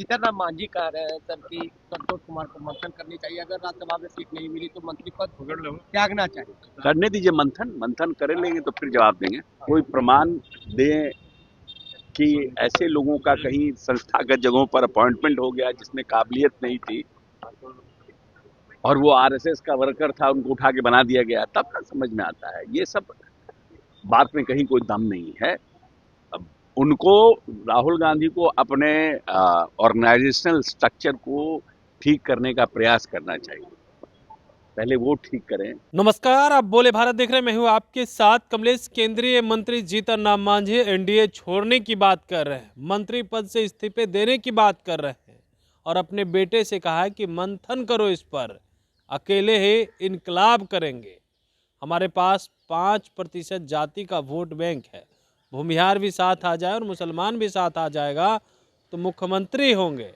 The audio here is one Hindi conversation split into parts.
जीतन राम मांझी कह रहे हैं सर कि संतोष कुमार को मंथन करनी चाहिए, अगर राज्यसभा में सीट नहीं मिली तो मंत्री पद त्यागना चाहिए। करने दीजिए मंथन कर लेंगे तो फिर जवाब देंगे। कोई प्रमाण दें कि ऐसे लोगों का कहीं संस्थागत जगहों पर अपॉइंटमेंट हो गया जिसमें काबिलियत नहीं थी और वो आरएसएस का वर्कर था, उनको उठा के बना दिया गया, तब ना समझ में आता है। ये सब बात में कहीं कोई दम नहीं है। अब उनको, राहुल गांधी को अपने ऑर्गेनाइजेशनल स्ट्रक्चर को ठीक करने का प्रयास करना चाहिए। पहले वो ठीक करें। नमस्कार, आप बोले भारत देख रहे हैं। मैं हूं आपके साथ कमलेश। केंद्रीय मंत्री जीतन राम मांझी एनडीए छोड़ने की बात कर रहे हैं, मंत्री पद से इस्तीफे देने की बात कर रहे हैं और अपने बेटे से कहा है कि मंथन करो इस पर, अकेले ही इनकलाब करेंगे। हमारे पास 5% जाति का वोट बैंक है, भूमिहार भी साथ आ जाए और मुसलमान भी साथ आ जाएगा तो मुख्यमंत्री होंगे,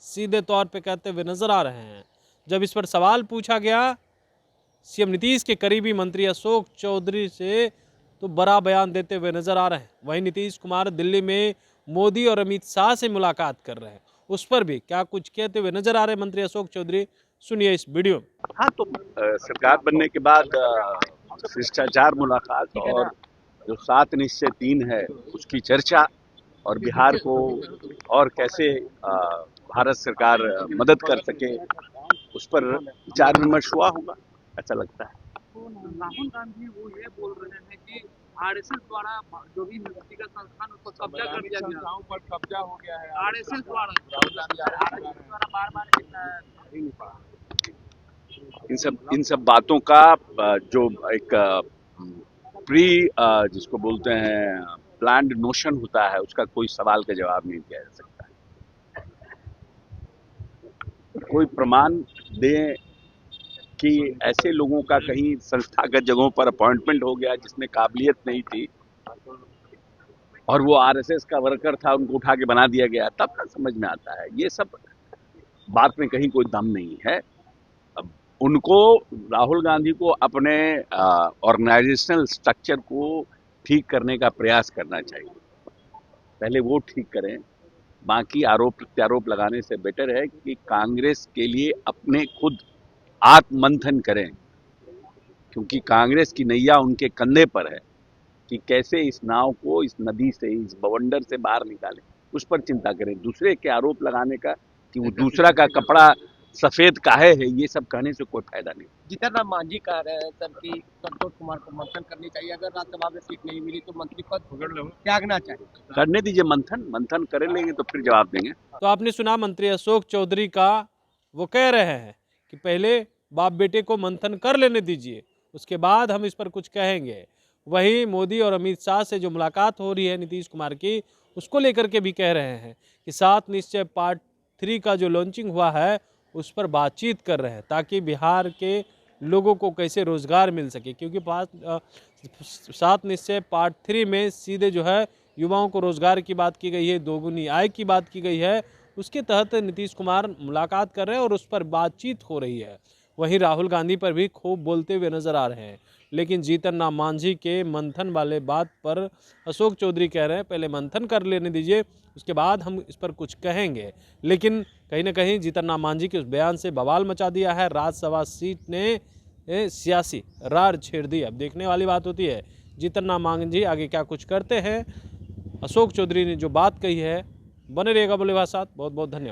सीधे तौर पे कहते हुए नजर आ रहे हैं। जब इस पर सवाल पूछा गया सीएम नीतीश के करीबी मंत्री अशोक चौधरी से, तो बड़ा बयान देते हुए नजर आ रहे हैं। वहीं नीतीश कुमार दिल्ली में मोदी और अमित शाह से मुलाकात कर रहे हैं, उस पर भी क्या कुछ कहते हुए नजर आ रहे हैं मंत्री अशोक चौधरी, सुनिए इस वीडियो में। हाँ, तो सरकार बनने के बाद शिष्टाचार मुलाकात और जो 7 निश्चय 3 है उसकी चर्चा और बिहार को और कैसे भारत सरकार मदद कर सके उस पर विचार विमर्श हुआ होगा, ऐसा लगता है। तो राहुल गांधी वो ये बोल रहे हैं कि आरएसएस द्वारा जो भी व्यक्तिगत संस्थान उस पर कब्जा कर लिया गया, पर कब्जा हो गया है आरएसएस द्वारा बार-बार इन सब बातों का जो एक प्री जिसको बोलते हैं प्लान्ड नोशन होता है, उसका कोई सवाल का जवाब नहीं दिया जा सकता। कोई प्रमाण दें कि ऐसे लोगों का कहीं संस्थागत जगहों पर अपॉइंटमेंट हो गया जिसमें काबिलियत नहीं थी और वो आरएसएस का वर्कर था, उनको उठा के बना दिया गया, तब ना समझ में आता है। ये सब बात में कहीं कोई दम नहीं है। अब उनको, राहुल गांधी को अपने ऑर्गेनाइजेशनल स्ट्रक्चर को ठीक करने का प्रयास करना चाहिए। पहले वो ठीक करें, बाकी आरोप प्रत्यारोप लगाने से बेटर है कि कांग्रेस के लिए अपने खुद आत्ममंथन करें, क्योंकि कांग्रेस की नैया उनके कंधे पर है कि कैसे इस नाव को इस नदी से, इस बवंडर से बाहर निकालें, उस पर चिंता करें। दूसरे के आरोप लगाने का कि वो दूसरा का कपड़ा सफेद काहे है, ये सब कहने से कोई फायदा नहीं। जीतन राम मांझी कह रहे हैं सर कि संतोष कुमार को मंथन करनी चाहिए, अगर राज्यसभा में सीट नहीं मिली तो मंत्री पद त्यागना चाहिए। करने दीजिए मंथन कर लेंगे तो फिर जवाब देंगे। तो आपने सुना मंत्री अशोक चौधरी का, वो कह रहे हैं कि पहले बाप बेटे को मंथन कर लेने दीजिए, उसके बाद हम इस पर कुछ कहेंगे। वहीं मोदी और अमित शाह से जो मुलाकात हो रही है नीतीश कुमार की, उसको लेकर के भी कह रहे हैं कि 7 निश्चय पार्ट 3 का जो लॉन्चिंग हुआ है उस पर बातचीत कर रहे हैं, ताकि बिहार के लोगों को कैसे रोजगार मिल सके। क्योंकि 7 निश्चय पार्ट 3 में सीधे जो है युवाओं को रोजगार की बात की गई है, दोगुनी आय की बात की गई है। उसके तहत नीतीश कुमार मुलाकात कर रहे हैं और उस पर बातचीत हो रही है। वहीं राहुल गांधी पर भी खूब बोलते हुए नजर आ रहे हैं। लेकिन जीतन राम मांझी के मंथन वाले बात पर अशोक चौधरी कह रहे हैं पहले मंथन कर लेने दीजिए, उसके बाद हम इस पर कुछ कहेंगे। लेकिन कहीं ना कहीं जीतन राम मांझी के उस बयान से बवाल मचा दिया है। राज्यसभा सीट ने सियासी रार छेड़ दी। अब देखने वाली बात होती है जीतन राम मांझी आगे क्या कुछ करते हैं। अशोक चौधरी ने जो बात कही है, बने रहेगा बोले भाई साथ। बहुत बहुत धन्यवाद।